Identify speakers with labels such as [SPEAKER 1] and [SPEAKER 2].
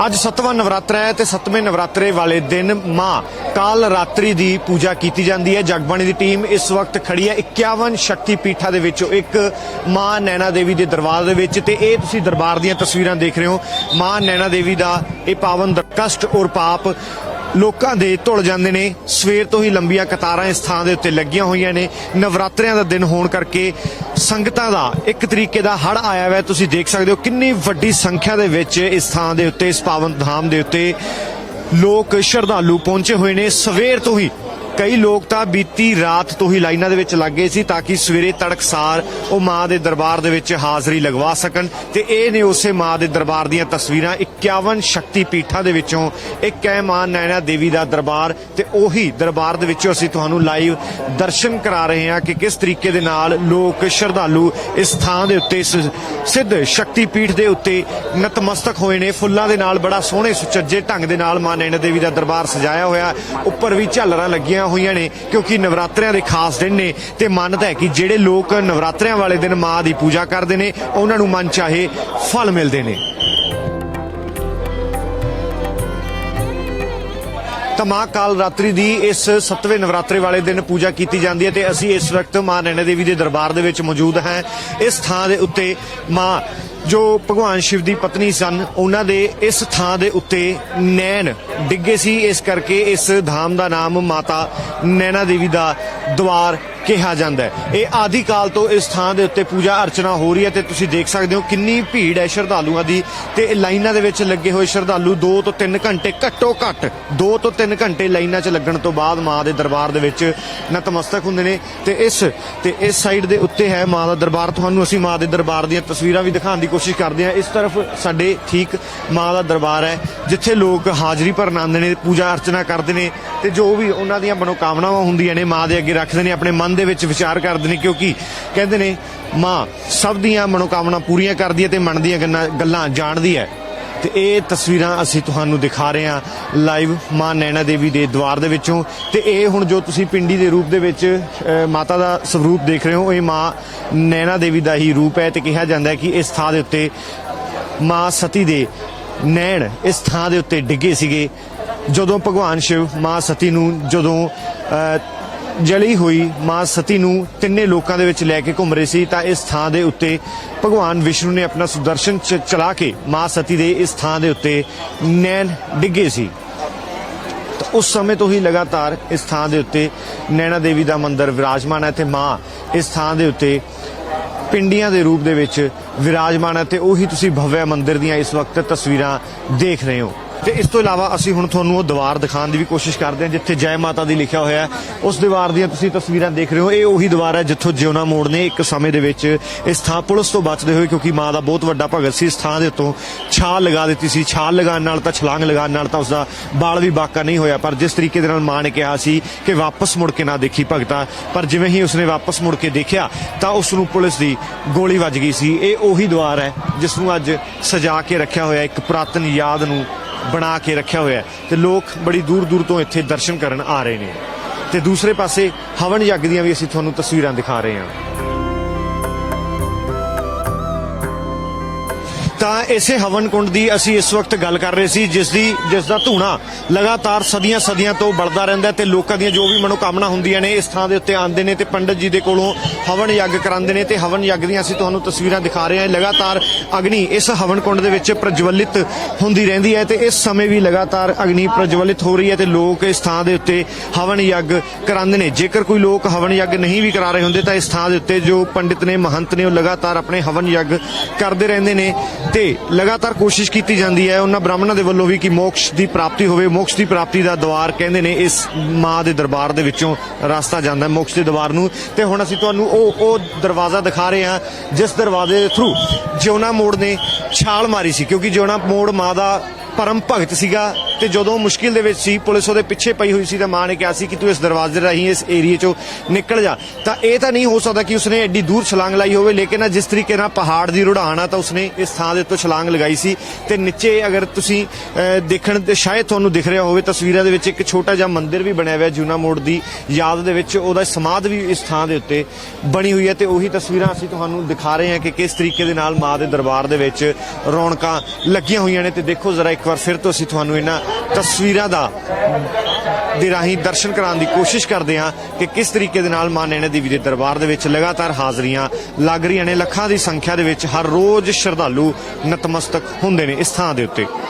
[SPEAKER 1] ਅੱਜ 7ਵਾਂ ਨਵਰਾਤਰਾ है तो 7वें नवरात्रे वाले दिन मां काल रात्रि की पूजा की जाती है। जगबाणी की टीम इस वक्त खड़ी है 51 शक्तिपीठा दे विचों एक मां नैना देवी के दरबार दे विच ते इह तुसीं दरबार दीयां तस्वीरां देख रहे हो। मां नैना देवी का यह पावन कष्ट और पाप लोकां दे धुल जांदे ने। सवेर तो ही लंबियां कतारां इस थां दे उत्ते लगियां होईयां ने। नवरात्रियां दा दिन होण करके संगतां दा एक तरीके दा हड़ आया है। तुसीं देख सकदे हो कितनी वड्डी संख्या दे विच इस थां दे उत्ते इस पावन धाम दे उत्ते लोक श्रद्धालु पहुंचे हुए ने। सवेर तो ही कई लोग तो बीती रात तो ही लाइनां दे विच लग गए सी ताकि सवेरे तड़कसार वो मां दे दरबार दे विच हाज़री लगवा सकन। ते इह ने उसे मां दे दरबार दीयां तस्वीरां 51 शक्तिपीठां दे विचों एक है मां नैना देवी दा दरबार। ते ओही दरबार दे विचों असीं तुहानूं लाइव दर्शन करा रहे हैं कि किस तरीके दे नाल लोक श्रद्धालु इस थां दे उत्ते इस सिद्ध शक्तिपीठ दे उत्ते नतमस्तक होए ने। फुल्लां दे नाल बड़ा सोहणे सुचज्जे ढंग दे नाल मां नैना देवी दा दरबार सजाया होया। उप्पर भी झालरां लगियां होईयां ने क्योंकि नवरात्रियां दे खास दिन ने ते मानता है कि ਜਿਹੜੇ लोग नवरात्रियां वाले दिन मां दी पूजा करते हैं उन्होंने मन चाहे फल मिलते हैं। तो मां काल रात्रि की इस 7वें नवरात्रे वाले दिन पूजा की जाती है। तो असी इस वक्त मां नैना देवी के दरबार दे विच मौजूद हैं। इस थां दे उत्ते मां जो भगवान शिव की पत्नी सन उन्हां दे इस थां दे उत्ते नैन डिगे सी। इस करके इस धाम का नाम माता नैना देवी का द्वार कहा जाता है। ये आदि काल तो इस थां दे उत्ते पूजा अर्चना हो रही है। तो तुसीं देख सकते हो कितनी भीड़ है श्रद्धालुओं की। ते लाइनां दे विच लगे हुए श्रद्धालु 2 तो 3 घंटे घट्टो घट्ट 2 तो 3 घंटे लाइनां च लगण तो बाद मां दे दरबार दे विच नतमस्तक हुंदे ने। ते इस साइड दे उत्ते है मां दा दरबार। तुहानूं असीं मां दे दरबार दीयां तस्वीरां भी दिखाउण दी कोशिश करते हैं। इस तरफ साडे ठीक मां दा दरबार है जिथे लोग हाज़री भरन आउंदे ने पूजा अर्चना करते हैं। ते जो भी उन्हां दीयां मनोकामनावां हुंदियां ने मां दे अगे रखदे ने अपने मन दे विच विचार करते हैं क्योंकि कहते ने मां सब दीयां मनोकामना पूरीआं करदी है ते मन दीयां गल्लां जाणदी है। तो ये तस्वीरां असीं तुहानूं दिखा रहे हैं लाइव मां नैना देवी के द्वार दे विचों। ते ये हुण जो तुसीं पिंडी के रूप दे विच माता का स्वरूप देख रहे हो ये मां नैना देवी का ही रूप है। तो कहा जाता है कि इस थां दे उत्ते मां सती दे नैन इस थां दे उत्ते डिगे सीगे जदों भगवान शिव मां सती नूं जदों जली हुई मां सती नूं तिन्ने लोकां दे विच लैके घुम रहे सी। तां इस थां दे उत्ते भगवान विष्णु ने अपना सुदर्शन चला के मां सती दे इस थां दे उत्ते नैन डिगे सी। तो उस समय तो ही लगातार इस थां दे उत्ते नैना देवी का मंदिर विराजमान है। ते मां इस थां दे उत्ते पिंडियां दे रूप दे विच विराजमान है। ते उही तुसीं भव्य मंदिर दीयां इस वक्त तस्वीरां देख रहे हो। तो इस तो इलावा असीं हुण तुहानूं दीवार दिखाउण दी भी कोशिश करते हैं जिथे जय माता दी लिखा होया है। उस दीवार दीयां तुसीं तस्वीरां देख रहे हो। ये उही दीवार है जिथों जिउना मोड़ ने एक समय दे विच इस थां पुलिस तो बचदे होए क्योंकि मां दा बहुत वड्डा भगत सी इस थां दे उत्तों छाल लगा दित्ती सी। छाल लगाउण नाल तां छलांग लगाउण नाल तां उसदा बाल भी बाका नहीं होया। पर जिस तरीके दे नाल मां ने कहा सी कि वापस मुड़ के ना देखी भगता पर जिवें ही उसने वापस मुड़ के देखिया तां उसनूं पुलिस दी गोली वज गई सी। ये उही दीवार है जिसनूं अज सजा के रखिया होया एक पुरातन याद नूं बना के रखा हुआ है। तो लोग बड़ी दूर दूर तो इत्थे दर्शन करन आ रहे हैं। तो दूसरे पासे हवन यज्ञ दीयां भी असीं तुहानूं तस्वीरां दिखा रहे हैं। ਤਾਂ ਇਸੇ ਹਵਨ ਕੁੰਡ ਦੀ ਅਸੀਂ ਇਸ ਵਕਤ ਗੱਲ ਕਰ ਰਹੇ ਸੀ ਜਿਸ ਦਾ ਧੂਣਾ ਲਗਾਤਾਰ ਸਦੀਆਂ ਤੋਂ ਬਲਦਾ ਰਹਿੰਦਾ ਤੇ ਲੋਕਾਂ ਦੀਆਂ ਜੋ ਵੀ ਮਨੋਕਾਮਨਾ ਹੁੰਦੀਆਂ ਨੇ ਇਸ ਥਾਂ ਦੇ ਉੱਤੇ ਆਉਂਦੇ ਨੇ ਤੇ ਪੰਡਤ ਜੀ ਦੇ ਕੋਲੋਂ ਹਵਨ ਯੱਗ ਕਰਾਉਂਦੇ ਨੇ। ਤੇ ਹਵਨ ਯੱਗ ਦੀਆਂ ਅਸੀਂ ਤੁਹਾਨੂੰ ਤਸਵੀਰਾਂ ਦਿਖਾ ਰਹੇ ਹਾਂ। ਲਗਾਤਾਰ ਅਗਨੀ ਇਸ ਹਵਨ ਕੁੰਡ ਦੇ ਵਿੱਚ ਪ੍ਰਜਵਲਿਤ ਹੁੰਦੀ ਰਹਿੰਦੀ ਹੈ ਤੇ ਇਸ ਸਮੇਂ ਵੀ ਲਗਾਤਾਰ ਅਗਨੀ ਪ੍ਰਜਵਲਿਤ ਹੋ ਰਹੀ ਹੈ ਤੇ ਲੋਕ ਇਸ ਥਾਂ ਦੇ ਉੱਤੇ ਹਵਨ ਯੱਗ ਕਰਾਉਂਦੇ ਨੇ। ਜੇਕਰ ਕੋਈ ਲੋਕ ਹਵਨ ਯੱਗ ਨਹੀਂ ਵੀ ਕਰਾ ਰਹੇ ਹੁੰਦੇ ਤਾਂ ਇਸ ਥਾਂ ਦੇ ਉੱਤੇ ਜੋ ਪੰਡਿਤ ਨੇ ਮਹੰਤ ਨੇ ਉਹ ਲਗਾਤਾਰ ਆਪਣੇ ਹਵਨ ਯੱਗ ਕਰਦੇ ਰਹਿੰਦੇ ਨੇ। ਤੇ ਲਗਾਤਾਰ ਕੋਸ਼ਿਸ਼ ਕੀਤੀ ਜਾਂਦੀ ਹੈ ਉਹਨਾਂ ਬ੍ਰਾਹਮਣਾਂ ਦੇ ਵੱਲੋਂ ਵੀ ਕਿ ਮੋਕਸ਼ ਦੀ ਪ੍ਰਾਪਤੀ ਹੋਵੇ। ਮੋਕਸ਼ ਦੀ ਪ੍ਰਾਪਤੀ ਦਾ ਦਵਾਰ ਕਹਿੰਦੇ ਨੇ ਇਸ ਮਾਂ ਦੇ ਦਰਬਾਰ ਦੇ ਵਿੱਚੋਂ ਰਸਤਾ ਜਾਂਦਾ ਮੋਕਸ਼ ਦੇ ਦਵਾਰ ਨੂੰ। ਤੇ ਹੁਣ ਅਸੀਂ ਤੁਹਾਨੂੰ ਉਹ ਦਰਵਾਜ਼ਾ ਦਿਖਾ ਰਹੇ ਹਾਂ ਜਿਸ ਦਰਵਾਜ਼ੇ ਦੇ ਥਰੂ ਜਿਉਣਾ ਮੋੜ ਨੇ ਛਾਲ ਮਾਰੀ ਸੀ ਕਿਉਂਕਿ ਜਿਉਣਾ ਮੋੜ ਮਾਂ ਦਾ परम भगत सीगा ਤੇ ਜਦੋਂ ਮੁਸ਼ਕਿਲ ਦੇ ਵਿੱਚ ਸੀ, ਪੁਲਿਸ ਉਹਦੇ ਪਿੱਛੇ ਪਈ ਹੋਈ ਸੀ ਤਾਂ ਮਾਂ ਨੇ ਕਿਹਾ ਸੀ ਕਿ ਤੂੰ ਇਸ ਦਰਵਾਜ਼ੇ ਰਾਹੀਂ ਇਸ ਏਰੀਏ ਚੋਂ ਨਿਕਲ ਜਾ। ਤਾਂ ਇਹ ਤਾਂ ਨਹੀਂ ਹੋ ਸਕਦਾ ਕਿ ਉਸਨੇ ਐਡੀ ਦੂਰ ਛਲਾਂਗ ਲਾਈ ਹੋਵੇ, ਲੇਕਿਨ ਜਿਸ ਤਰੀਕੇ ਨਾਲ ਪਹਾੜ ਦੀ ਰੁੜਾਨ ਆ ਤਾਂ ਉਸਨੇ ਇਸ ਥਾਂ ਦੇ ਉੱਤੇ ਛਲਾਂਗ ਲਗਾਈ ਸੀ। ਤੇ ਨੀਚੇ ਅਗਰ ਤੁਸੀਂ ਦੇਖਣ ਤੇ ਸ਼ਾਇਦ ਤੁਹਾਨੂੰ ਦਿਖ ਰਿਹਾ ਹੋਵੇ ਤਸਵੀਰਾਂ ਦੇ ਵਿੱਚ, ਇੱਕ ਛੋਟਾ ਜਿਹਾ ਮੰਦਿਰ ਵੀ ਬਣਿਆ ਹੋਇਆ ਜੂਨਾ ਮੋੜ ਦੀ ਯਾਦ ਦੇ ਵਿੱਚ, ਉਹਦਾ ਸਮਾਧ ਵੀ ਇਸ ਥਾਂ ਦੇ ਉੱਤੇ ਬਣੀ ਹੋਈ ਹੈ। ਤੇ ਉਹੀ ਤਸਵੀਰਾਂ ਅਸੀਂ ਤੁਹਾਨੂੰ ਦਿਖਾ ਰਹੇ ਹਾਂ ਕਿ ਕਿਸ ਤਰੀਕੇ ਦੇ ਨਾਲ ਮਾਂ ਦੇ ਦਰਬਾਰ ਦੇ ਵਿੱਚ ਰੌਣਕਾਂ ਲੱਗੀਆਂ ਹੋਈਆਂ ਨੇ। ਤੇ ਦੇਖੋ ਜ਼ਰਾ ਇੱਕ ਵਾਰ ਫਿਰ ਤੋਂ ਅਸੀਂ ਤੁਹਾਨੂੰ ਇਹਨਾਂ ਤਸਵੀਰਾਂ ਦੇ ਰਾਹੀਂ ਦਰਸ਼ਨ ਕਰਾਉਣ ਦੀ ਕੋਸ਼ਿਸ਼ ਕਰਦੇ ਹਾਂ ਕਿ ਕਿਸ ਤਰੀਕੇ ਦੇ ਨਾਲ ਮਾਂ ਨੈਣਾ ਦੇਵੀ ਦੇ ਦਰਬਾਰ ਦੇ ਵਿੱਚ ਲਗਾਤਾਰ ਹਾਜ਼ਰੀਆਂ ਲੱਗ ਰਹੀਆਂ ਨੇ। ਲੱਖਾਂ ਦੀ ਸੰਖਿਆ ਦੇ ਵਿੱਚ ਹਰ ਰੋਜ਼ ਸ਼ਰਧਾਲੂ ਨਤਮਸਤਕ ਹੁੰਦੇ ਨੇ ਇਸ ਥਾਂ ਦੇ ਉੱਤੇ।